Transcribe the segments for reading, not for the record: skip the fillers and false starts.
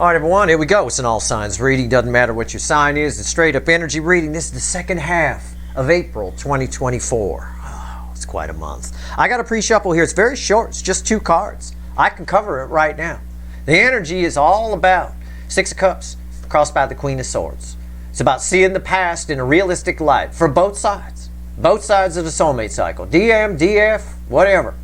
All right, everyone, here we go. It's an all signs reading. Doesn't matter what your sign is. It's straight up energy reading. This is the second half of April 2024. Oh, it's quite a month. I got a pre-shuffle here. It's very short. It's just 2 cards. I can cover it right now. The energy is all about 6 of Cups crossed by the Queen of Swords. It's about seeing the past in a realistic light for both sides. Both sides of the soulmate cycle. DM, DF, whatever.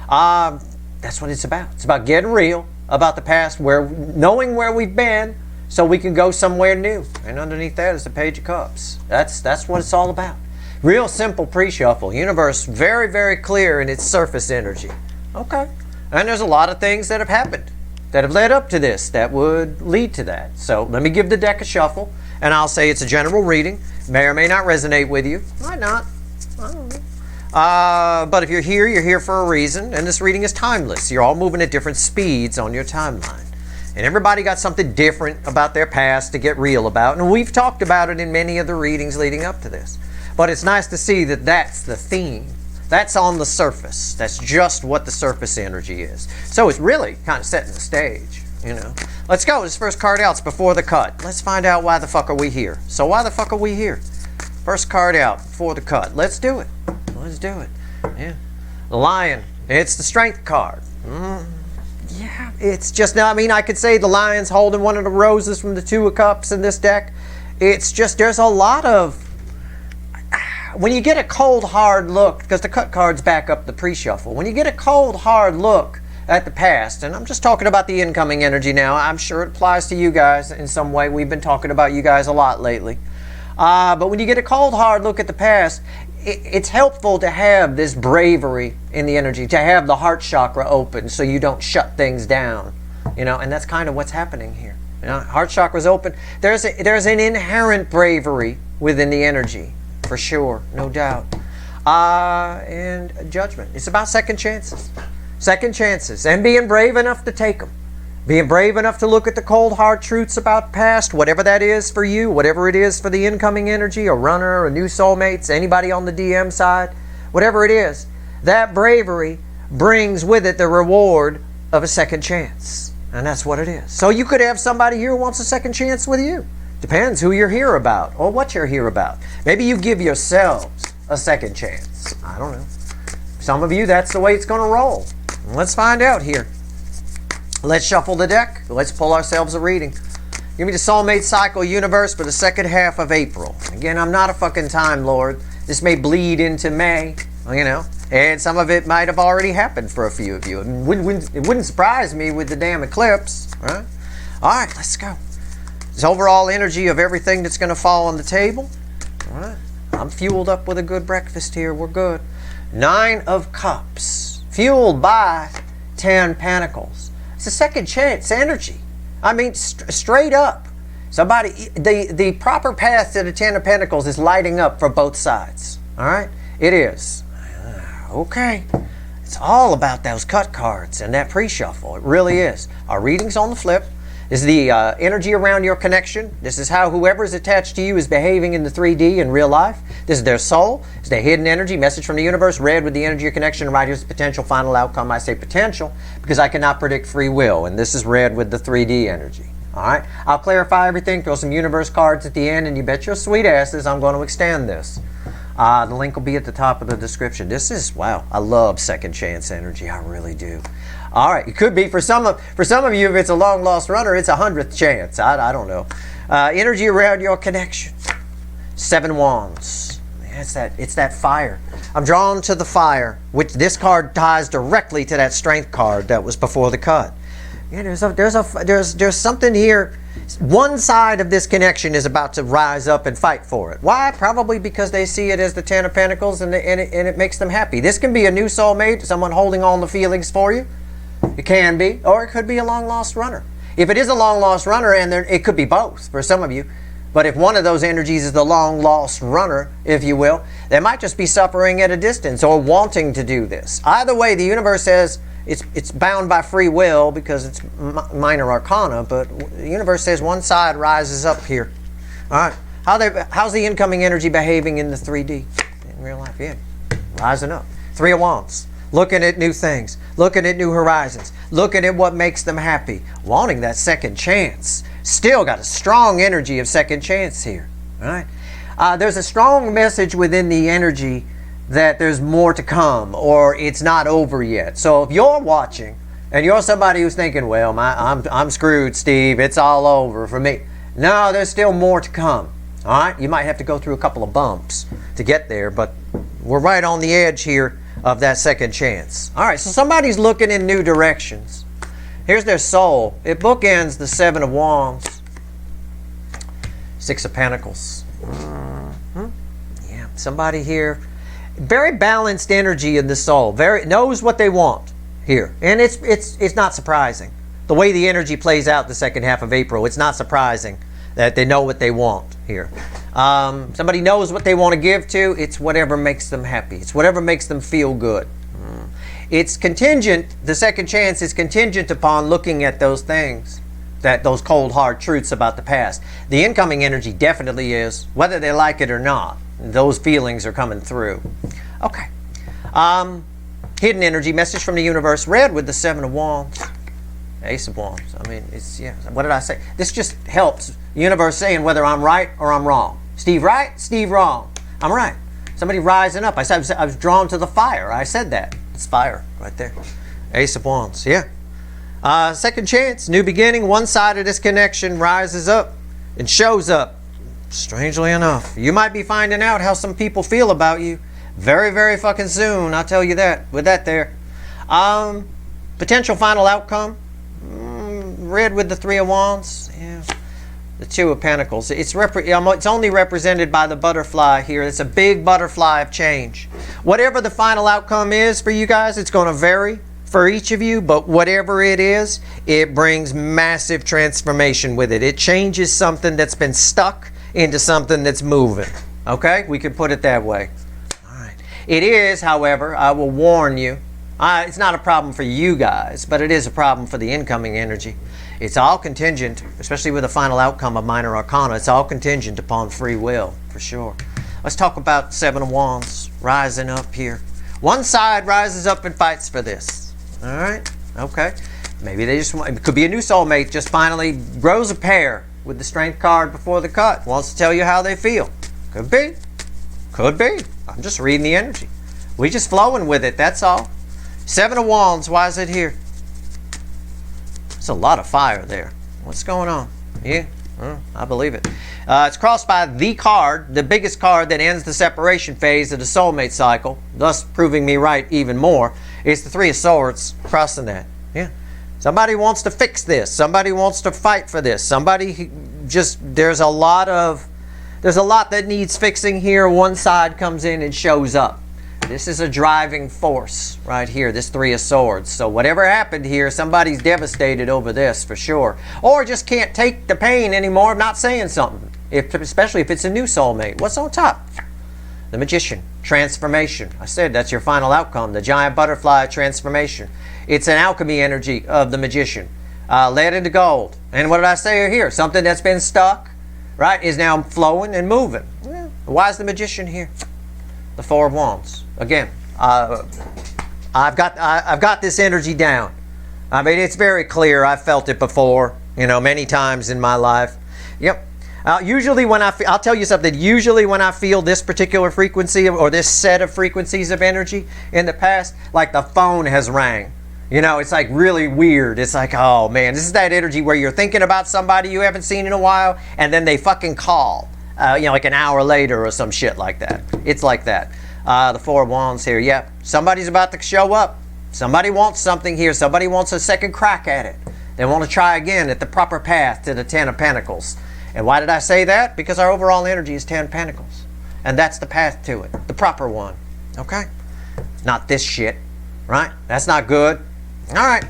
That's what it's about. It's about getting real about the past, knowing where we've been so we can go somewhere new. And underneath that is the Page of Cups. That's what it's all about. Real simple pre-shuffle. Universe very, very clear in its surface energy. Okay. And there's a lot of things that have happened that have led up to this that would lead to that. So let me give the deck a shuffle, and I'll say it's a general reading. May or may not resonate with you. Might not. I don't know. But if you're here for a reason, and this reading is timeless. You're all moving at different speeds on your timeline. And everybody got something different about their past to get real about. And we've talked about it in many of the readings leading up to this. But it's nice to see that that's the theme. That's on the surface. That's just what the surface energy is. So it's really kind of setting the stage, you know. Let's go. This first card out. It's before the cut. Let's find out why the fuck are we here. So why the fuck are we here? First card out before the cut. Let's do it. Let's do it. Yeah. The Lion. It's the Strength card. Yeah. It's just, I mean, I could say the Lion's holding one of the roses from the 2 of Cups in this deck. It's just, there's a lot of, when you get a cold, hard look, because the cut cards back up the pre-shuffle, when you get a cold, hard look at the past, and I'm just talking about the incoming energy now, I'm sure it applies to you guys in some way. We've been talking about you guys a lot lately. But when you get a cold, hard look at the past, it's helpful to have this bravery in the energy, to have the heart chakra open so you don't shut things down, you know, and that's kind of what's happening here. You know, heart chakra's open. There's an inherent bravery within the energy, for sure, no doubt. And judgment. It's about second chances. Second chances, and being brave enough to take them. Being brave enough to look at the cold, hard truths about past, whatever that is for you, whatever it is for the incoming energy, a runner, a new soulmates, anybody on the DM side, whatever it is, that bravery brings with it the reward of a second chance. And that's what it is. So you could have somebody here who wants a second chance with you. Depends who you're here about or what you're here about. Maybe you give yourselves a second chance. I don't know. Some of you, that's the way it's going to roll. Let's find out here. Let's shuffle the deck. Let's pull ourselves a reading. Give me the soulmate cycle universe for the second half of April. Again, I'm not a fucking time lord. This may bleed into May, you know, and some of it might have already happened for a few of you. It wouldn't surprise me with the damn eclipse, right? All right, let's go. This overall energy of everything that's going to fall on the table. All right, I'm fueled up with a good breakfast here. We're good. 9 of Cups, fueled by 10 Pentacles. It's a second chance energy. I mean, straight up. Somebody, the proper path to the 10 of Pentacles is lighting up for both sides. All right? It is. Okay. It's all about those cut cards and that pre-shuffle. It really is. Our reading's on the flip. This is the energy around your connection. This is how whoever is attached to you is behaving in the 3D in real life. This is their soul. It's their hidden energy. Message from the universe. Red with the energy of connection. Right here's the potential final outcome. I say potential because I cannot predict free will. And this is red with the 3D energy. All right. I'll clarify everything. Throw some universe cards at the end. And you bet your sweet asses I'm going to extend this. The link will be at the top of the description. This is, wow, I love second chance energy. I really do. All right, it could be for some of you, if it's a long lost runner, it's a 100th chance. I don't know. Energy around your connection. 7 Wands. It's that fire. I'm drawn to the fire, which this card ties directly to that Strength card that was before the cut. Yeah, there's something here. One side of this connection is about to rise up and fight for it. Why? Probably because they see it as the 10 of Pentacles and it makes them happy. This can be a new soulmate, someone holding on the feelings for you. It can be, or it could be a long-lost runner. If it is a long-lost runner, and it could be both for some of you, but if one of those energies is the long-lost runner, if you will, they might just be suffering at a distance or wanting to do this. Either way, the universe says it's bound by free will because it's minor arcana, but the universe says one side rises up here. All right, how's the incoming energy behaving in the 3D? In real life, yeah, rising up. 3 of Wands. looking at new things, looking at new horizons, looking at what makes them happy, wanting that second chance. Still got a strong energy of second chance here, right? There's a strong message within the energy that there's more to come, or it's not over yet. So if you're watching and you're somebody who's thinking, well, I'm screwed, Steve, it's all over for me. No, there's still more to come. All right, you might have to go through a couple of bumps to get there, but we're right on the edge here of that second chance. All right, so somebody's looking in new directions. Here's their soul. It bookends the Seven of Wands, Six of Pentacles. Yeah, somebody here, very balanced energy in the soul. Very knows what they want here, and it's not surprising. The way the energy plays out the second half of April, it's not surprising that they know what they want here. Somebody knows what they want to give to. It's whatever makes them happy. It's whatever makes them feel good. It's contingent, the second chance is contingent upon looking at those things, those cold hard truths about the past. The incoming energy definitely is, whether they like it or not. Those feelings are coming through. Okay. Hidden energy, message from the universe, red with the Seven of Wands. Ace of Wands. I mean, it's, yeah, what did I say? This just helps the universe saying whether I'm right or I'm wrong. Steve right, Steve wrong. I'm right. Somebody rising up. I said I was drawn to the fire. I said that. It's fire right there. Ace of Wands, yeah. Second chance, new beginning. One side of this connection rises up and shows up. Strangely enough, you might be finding out how some people feel about you very, very fucking soon. I'll tell you that. With that there. Potential final outcome. Red with the Three of Wands. Yeah. The Two of Pentacles. It's only represented by the butterfly here. It's a big butterfly of change. Whatever the final outcome is for you guys, it's going to vary for each of you, but whatever it is, it brings massive transformation with it. It changes something that's been stuck into something that's moving. Okay? We could put it that way. All right. It is, however, I will warn you, it's not a problem for you guys, but it is a problem for the incoming energy. It's all contingent, especially with the final outcome of minor arcana, it's all contingent upon free will, for sure. Let's talk about Seven of Wands rising up here. One side rises up and fights for this. All right? Okay. Maybe they just want, it could be a new soulmate, just finally grows a pair with the Strength card before the cut. Wants to tell you how they feel. Could be. Could be. I'm just reading the energy. We just flowing with it, that's all. Seven of Wands, why is it here? There's a lot of fire there. What's going on? Yeah, I believe it. It's crossed by the card, the biggest card that ends the separation phase of the soulmate cycle, thus proving me right even more. It's the Three of Swords crossing that. Yeah. Somebody wants to fix this. Somebody wants to fight for this. Somebody just, there's a lot that needs fixing here. One side comes in and shows up. This is a driving force right here, this Three of Swords. So whatever happened here, somebody's devastated over this for sure. Or just can't take the pain anymore of not saying something, especially if it's a new soulmate. What's on top? The Magician, transformation. I said that's your final outcome, the giant butterfly transformation. It's an alchemy energy of the Magician. Lead into gold. And what did I say here? Something that's been stuck, right, is now flowing and moving. Yeah. Why is the Magician here? The Four of Wands. Again, I've got this energy down. I mean, it's very clear. I've felt it before, many times in my life. Yep. Usually when I'll tell you something, usually when I feel this particular frequency or this set of frequencies of energy in the past, like the phone has rang. It's like really weird. It's like, oh man, this is that energy where you're thinking about somebody you haven't seen in a while and then they fucking call, like an hour later or some shit like that. It's like that. The Four of Wands here. Yeah, somebody's about to show up. Somebody wants something here. Somebody wants a second crack at it. They want to try again at the proper path to the Ten of Pentacles. And why did I say that? Because our overall energy is 10 Pentacles. And that's the path to it. The proper one. Okay? Not this shit. Right? That's not good. All right.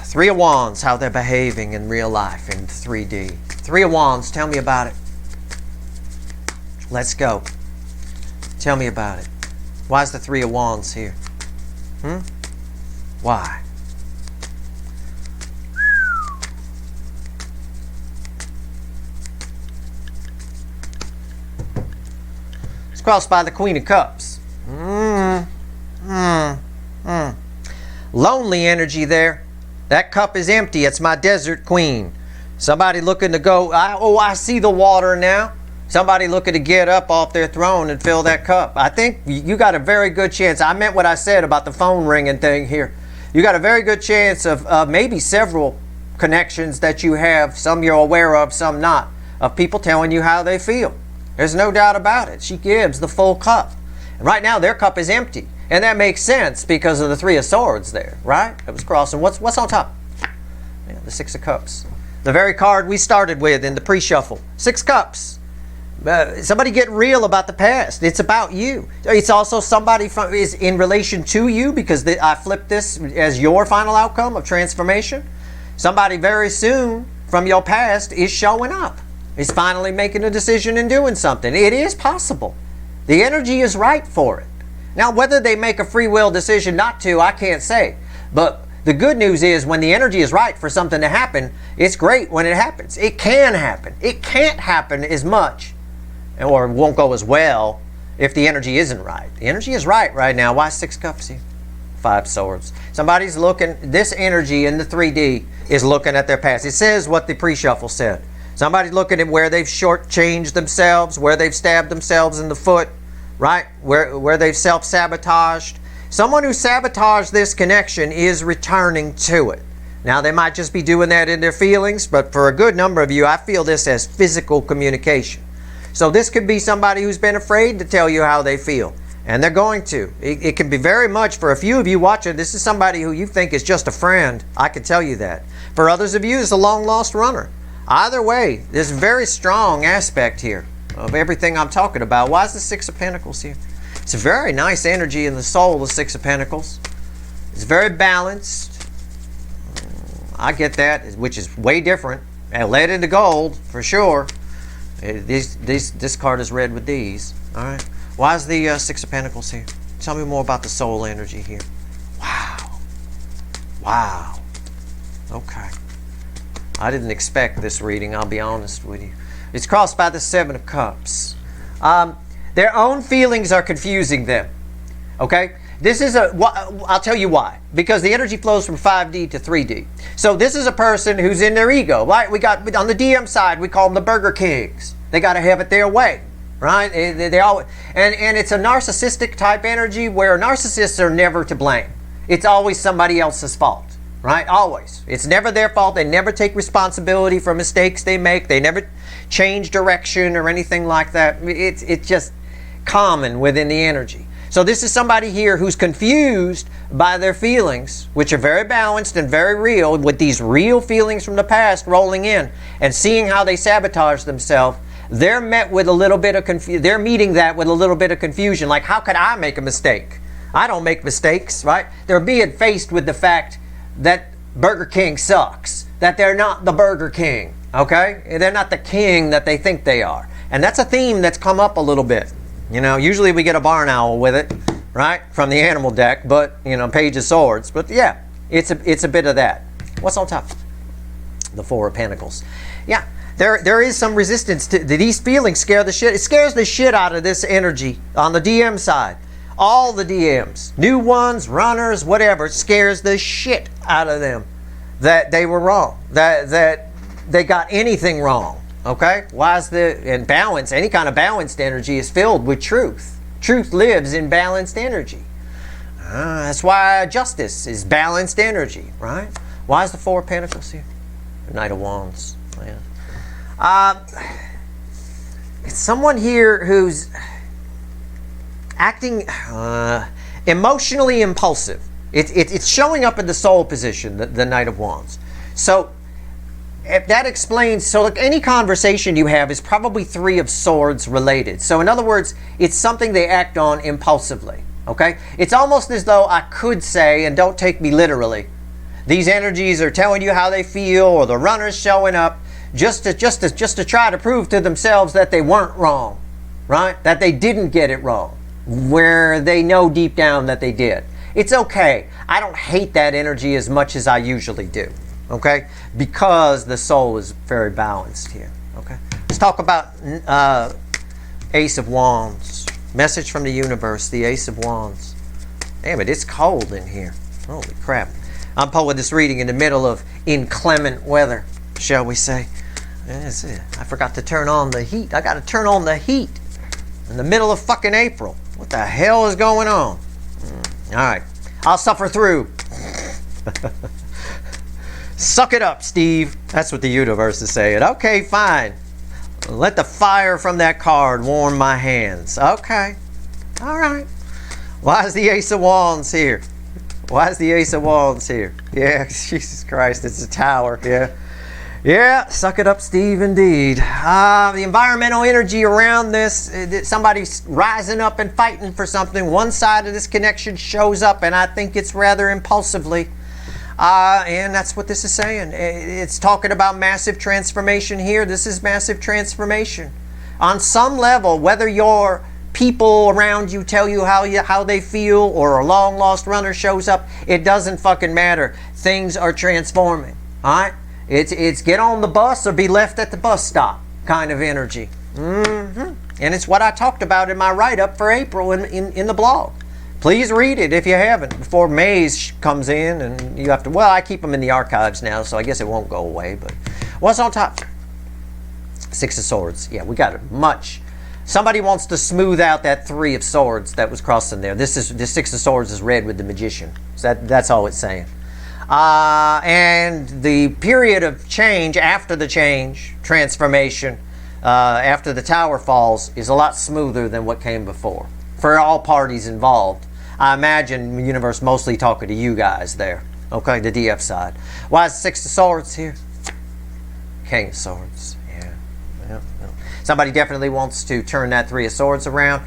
Three of Wands, how they're behaving in real life in 3D. Three of Wands, tell me about it. Let's go. Tell me about it. Why is the Three of Wands here? Why? It's crossed by the Queen of Cups. Lonely energy there. That cup is empty. It's my desert queen. Somebody looking to go, I see the water now. Somebody looking to get up off their throne and fill that cup. I think you got a very good chance. I meant what I said about the phone ringing thing here. You got a very good chance of maybe several connections that you have, some you're aware of, some not, of people telling you how they feel. There's no doubt about it. She gives the full cup. And right now their cup is empty. And that makes sense because of the Three of Swords there, right? It was crossing. What's on top? Yeah, the Six of Cups. The very card we started with in the pre-shuffle. 6 cups. Somebody get real about the past. It's about you. It's also somebody is in relation to you because I flipped this as your final outcome of transformation. Somebody very soon from your past is showing up. Is finally making a decision and doing something. It is possible. The energy is right for it. Now, whether they make a free will decision not to, I can't say. But the good news is when the energy is right for something to happen, it's great when it happens. It can happen. It can't happen as much or won't go as well if the energy isn't right. The energy is right now. Why 6 cups here? 5 swords. Somebody's looking, this energy in the 3D is looking at their past. It says what the pre-shuffle said. Somebody's looking at where they've shortchanged themselves, where they've stabbed themselves in the foot, right? Where they've self-sabotaged. Someone who sabotaged this connection is returning to it. Now, they might just be doing that in their feelings, but for a good number of you, I feel this as physical communication. So this could be somebody who's been afraid to tell you how they feel, and they're going to. It can be very much, for a few of you watching, this is somebody who you think is just a friend. I can tell you that. For others of you, it's a long-lost runner. Either way, there's a very strong aspect here of everything I'm talking about. Why is the 6 of Pentacles here? It's a very nice energy in the soul, the 6 of Pentacles. It's very balanced. I get that, which is way different. And lead into gold, for sure. This card is red with these. All right. Why is the 6 of Pentacles here? Tell me more about the soul energy here. Wow. Wow. Okay. I didn't expect this reading, I'll be honest with you. It's crossed by the 7 of Cups. Their own feelings are confusing them. Okay? This is I'll tell you why. Because the energy flows from 5D to 3D. So this is a person who's in their ego, right? We got, on the DM side, we call them the Burger Kings. They got to have it their way, right? They always, and it's a narcissistic type energy where narcissists are never to blame. It's always somebody else's fault. Right? Always. It's never their fault. They never take responsibility for mistakes they make. They never change direction or anything like that. It's just common within the energy. So this is somebody here who's confused by their feelings, which are very balanced and very real, with these real feelings from the past rolling in and seeing how they sabotage themselves. They're met with a little bit of confusion. They're meeting that with a little bit of confusion. Like, how could I make a mistake? I don't make mistakes, right? They're being faced with the fact that Burger King sucks, that they're not the Burger King, okay? They're not the king that they think they are. And that's a theme that's come up a little bit. You know, usually we get a barn owl with it, right, from the animal deck, but, you know, Page of Swords. But yeah, it's a bit of that. What's on top? The 4 of Pentacles. Yeah, there is some resistance to these feelings. It scares the shit out of this energy on the DM side. All the DMs, new ones, runners, whatever, it scares the shit out of them that they were wrong, that they got anything wrong, okay? Why is and balance, any kind of balanced energy is filled with truth. Truth lives in balanced energy. That's why justice is balanced energy, right? Why is the 4 of Pentacles here? The Knight of Wands. Yeah. It's someone here who's acting emotionally impulsive. It's showing up in the soul position, the Knight of Wands. So if that explains, so like any conversation you have is probably 3 of Swords related. So in other words, it's something they act on impulsively. Okay? It's almost as though I could say, and don't take me literally, these energies are telling you how they feel, or the runner's showing up just to try to prove to themselves that they weren't wrong, right? That they didn't get it wrong, where they know deep down that they did. It's okay. I don't hate that energy as much as I usually do, okay? Because the soul is very balanced here, okay? Let's talk about Ace of Wands. Message from the universe, the Ace of Wands. Damn it, it's cold in here. Holy crap. I'm pulling this reading in the middle of inclement weather, shall we say. I forgot to turn on the heat. I got to turn on the heat in the middle of fucking April. What the hell is going on? All right. I'll suffer through. Suck it up, Steve. That's what the universe is saying. Okay, fine. Let the fire from that card warm my hands. Okay. All right. Why is the Ace of Wands here? Why is the Ace of Wands here? Yeah, Jesus Christ, it's a tower. Yeah. Yeah, suck it up, Steve, indeed. The environmental energy around this, somebody's rising up and fighting for something. One side of this connection shows up, and I think it's rather impulsively. And that's what this is saying. It's talking about massive transformation here. This is massive transformation. On some level, whether your people around you tell you how they feel or a long-lost runner shows up, it doesn't fucking matter. Things are transforming. All right? It's get on the bus or be left at the bus stop kind of energy. And it's what I talked about in my write-up for April in the blog. Please read it if you haven't before Mays comes in and you have to, well, I keep them in the archives now, so I guess it won't go away. But what's on top? Six of Swords. Yeah, we got it much. Somebody wants to smooth out that Three of Swords that was crossing there. This Six of Swords is red with the Magician. So that's all it's saying. And the period of change, after the change, transformation, after the tower falls, is a lot smoother than what came before. For all parties involved. I imagine the universe mostly talking to you guys there. Okay, the DF side. Why is Six of Swords here? King of Swords. Yeah. Somebody definitely wants to turn that Three of Swords around.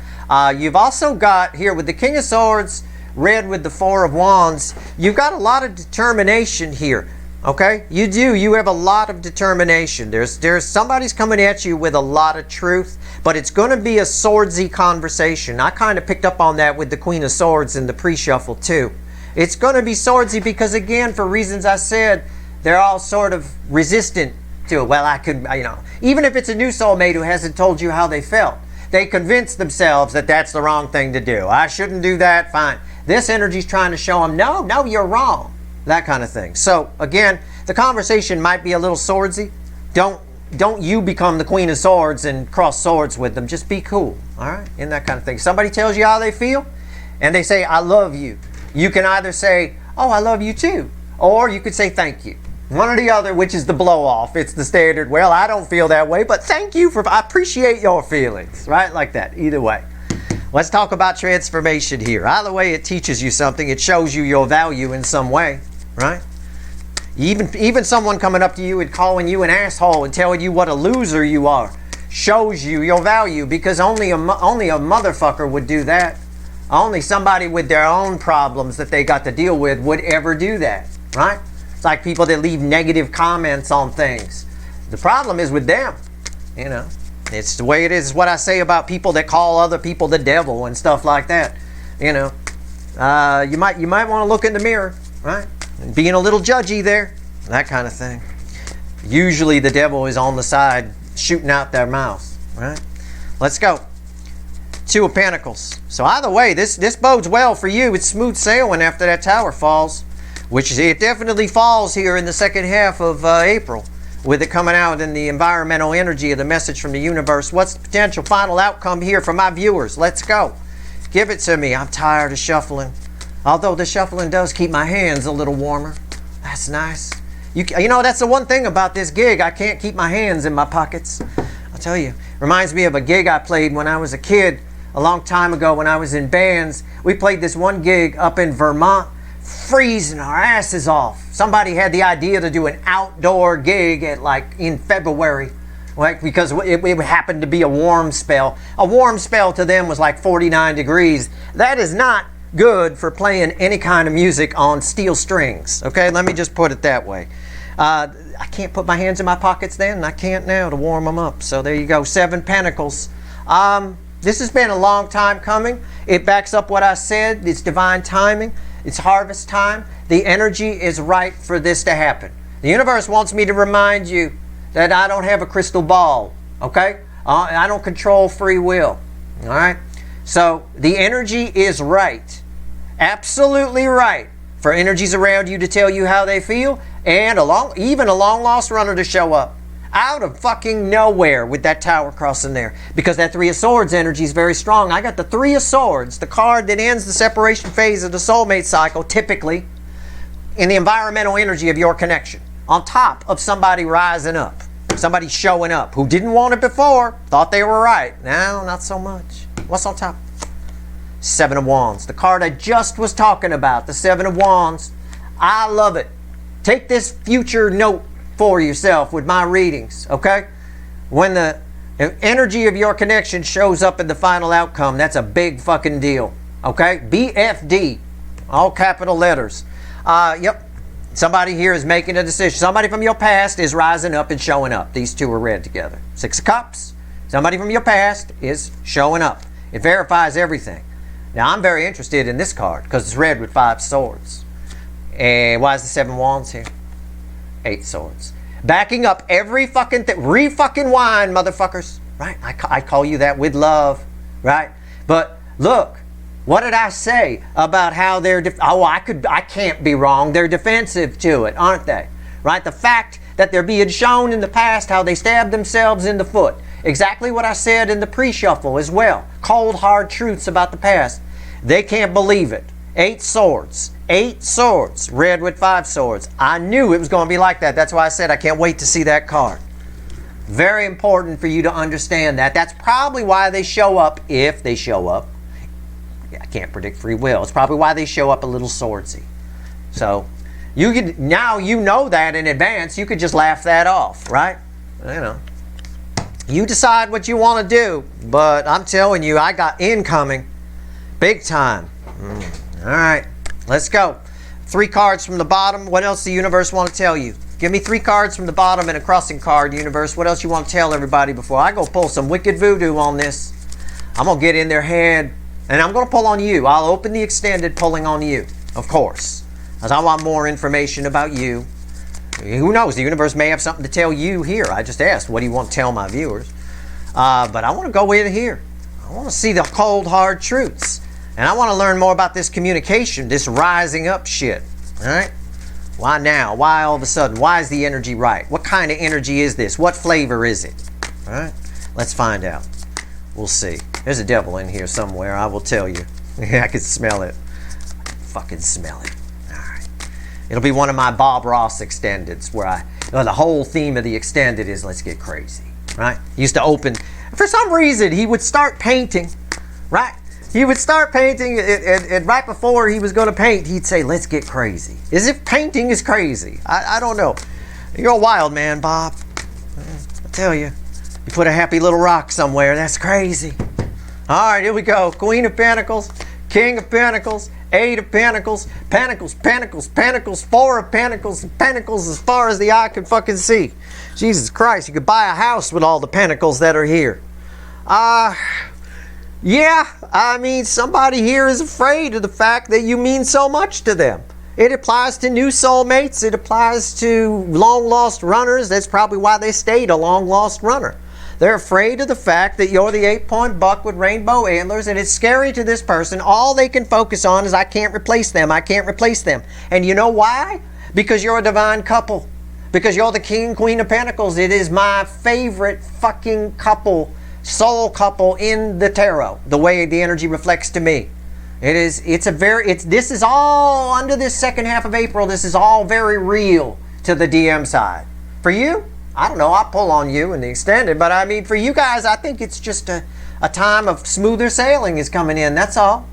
You've also got here with the King of Swords, red with the Four of Wands, you've got a lot of determination here. Okay? You do. You have a lot of determination. There's somebody's coming at you with a lot of truth, but it's going to be a swordsy conversation. I kind of picked up on that with the Queen of Swords in the pre-shuffle too. It's going to be swordsy because, again, for reasons I said, they're all sort of resistant to it. Well, I could, even if it's a new soulmate who hasn't told you how they felt, they convince themselves that that's the wrong thing to do. I shouldn't do that. Fine. This energy's trying to show them, no, you're wrong. That kind of thing. So, again, the conversation might be a little swordsy. Don't you become the Queen of Swords and cross swords with them. Just be cool, all right? And that kind of thing. Somebody tells you how they feel, and they say, I love you. You can either say, oh, I love you too. Or you could say, thank you. One or the other, which is the blow-off. It's the standard, well, I don't feel that way, but thank you I appreciate your feelings, right? Like that, either way. Let's talk about transformation here. Either way, it teaches you something. It shows you your value in some way, right? Even someone coming up to you and calling you an asshole and telling you what a loser you are shows you your value, because only a motherfucker would do that. Only somebody with their own problems that they got to deal with would ever do that, right? It's like people that leave negative comments on things. The problem is with them, It's the way it is. It's what I say about people that call other people the devil and stuff like that. You might want to look in the mirror, right? And being a little judgy there, that kind of thing. Usually the devil is on the side shooting out their mouth, right? Let's go. Two of Pentacles. So either way, this bodes well for you. It's smooth sailing after that tower falls, which it definitely falls here in the second half of April. With it coming out in the environmental energy of the message from the universe. What's the potential final outcome here for my viewers? Let's go. Give it to me. I'm tired of shuffling. Although the shuffling does keep my hands a little warmer. That's nice. That's the one thing about this gig. I can't keep my hands in my pockets. I'll tell you. Reminds me of a gig I played when I was a kid a long time ago when I was in bands. We played this one gig up in Vermont. Freezing our asses off. Somebody had the idea to do an outdoor gig in February, right? Because it happened to be a warm spell. A warm spell to them was like 49 degrees. That is not good for playing any kind of music on steel strings. Okay, let me just put it that way. I can't put my hands in my pockets then, and I can't now to warm them up. So there you go, Seven Pentacles. This has been a long time coming. It backs up what I said. It's divine timing. It's harvest time. The energy is right for this to happen. The universe wants me to remind you that I don't have a crystal ball, okay? I don't control free will, all right? So the energy is right. Absolutely right. For energies around you to tell you how they feel, and even a long lost runner to show up out of fucking nowhere with that tower crossing there, because that Three of Swords energy is very strong. I got the Three of Swords, the card that ends the separation phase of the soulmate cycle, typically in the environmental energy of your connection, on top of somebody rising up, somebody showing up who didn't want it before, thought they were right. Now, not so much. What's on top? Seven of Wands, the card I just was talking about, the Seven of Wands. I love it. Take this future note for yourself with my readings, okay? When the energy of your connection shows up in the final outcome, that's a big fucking deal, okay? BFD, all capital letters. Yep, somebody here is making a decision. Somebody from your past is rising up and showing up. These two are read together. Six of Cups, somebody from your past is showing up. It verifies everything. Now, I'm very interested in this card because it's red with 5 swords. And why is the 7 wands here? 8 swords. Backing up every fucking thing. Re-fucking wine, motherfuckers. Right? I call you that with love. Right? But look, what did I say about how they're... I can't be wrong. They're defensive to it, aren't they? Right? The fact that they're being shown in the past how they stabbed themselves in the foot. Exactly what I said in the pre-shuffle as well. Cold, hard truths about the past. They can't believe it. 8 swords. 8 swords. Red with 5 swords. I knew it was going to be like that. That's why I said I can't wait to see that card. Very important for you to understand that. That's probably why they show up, if they show up. I can't predict free will. It's probably why they show up a little swordsy. So, now you know that in advance. You could just laugh that off, right? You know. You decide what you want to do, but I'm telling you, I got incoming. Big time. All right, let's go. 3 cards from the bottom. What else does the universe want to tell you? Give me 3 cards from the bottom and a crossing card, universe. What else you want to tell everybody before I go pull some wicked voodoo on this? I'm going to get in their head, and I'm going to pull on you. I'll open the extended pulling on you, of course, because I want more information about you. Who knows? The universe may have something to tell you here. I just asked, what do you want to tell my viewers? But I want to go in here. I want to see the cold, hard truths. And I want to learn more about this communication, this rising up shit. All right? Why now? Why all of a sudden? Why is the energy right? What kind of energy is this? What flavor is it? All right? Let's find out. We'll see. There's a devil in here somewhere, I will tell you. I can smell it. I can fucking smell it. It'll be one of my Bob Ross extendeds where the whole theme of the extended is let's get crazy, right? He used to open, for some reason, he would start painting, right? He would start painting, and right before he was going to paint, he'd say, let's get crazy. As if painting is crazy. I don't know. You're a wild man, Bob. I tell you. You put a happy little rock somewhere, that's crazy. All right, here we go. Queen of Pentacles, King of Pentacles, 8 of Pentacles, Pentacles, Pentacles, Pentacles, 4 of Pentacles, and Pentacles as far as the eye can fucking see. Jesus Christ, you could buy a house with all the Pentacles that are here. Yeah, I mean, somebody here is afraid of the fact that you mean so much to them. It applies to new soulmates. It applies to long-lost runners. That's probably why they stayed a long-lost runner. They're afraid of the fact that you're the 8-point buck with rainbow antlers, and it's scary to this person. All they can focus on is, I can't replace them. I can't replace them. And you know why? Because you're a divine couple. Because you're the King, Queen of Pentacles. It is my favorite fucking couple, soul couple in the tarot, the way the energy reflects to me. This is all under this second half of April. This is all very real to the DM side. For you, I don't know, I'll pull on you in the extended, but I mean, for you guys, I think it's just a time of smoother sailing is coming in, that's all.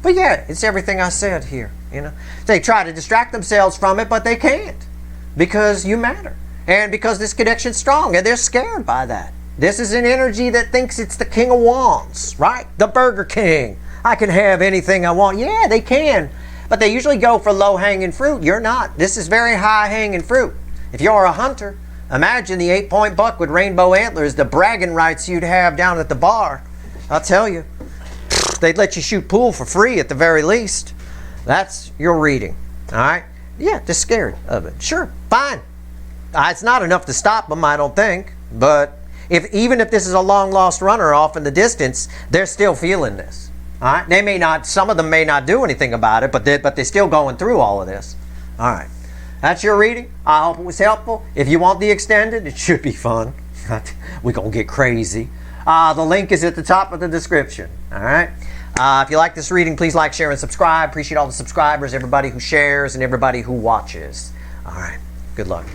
But yeah, it's everything I said here, you know. They try to distract themselves from it, but they can't, because you matter. And because this connection's strong, and they're scared by that. This is an energy that thinks it's the King of Wands, right? The Burger King. I can have anything I want. Yeah, they can. But they usually go for low-hanging fruit. You're not. This is very high-hanging fruit. If you're a hunter, imagine the 8-point buck with rainbow antlers, the bragging rights you'd have down at the bar. I'll tell you. They'd let you shoot pool for free at the very least. That's your reading. All right? Yeah, they're scared of it. Sure, fine. It's not enough to stop them, I don't think. But even if this is a long-lost runner off in the distance, they're still feeling this. All right. They may not, some of them may not do anything about it, but they're still going through all of this. All right. That's your reading. I hope it was helpful. If you want the extended, it should be fun. We're going to get crazy. The link is at the top of the description. All right. If you like this reading, please like, share, and subscribe. Appreciate all the subscribers, everybody who shares, and everybody who watches. All right. Good luck.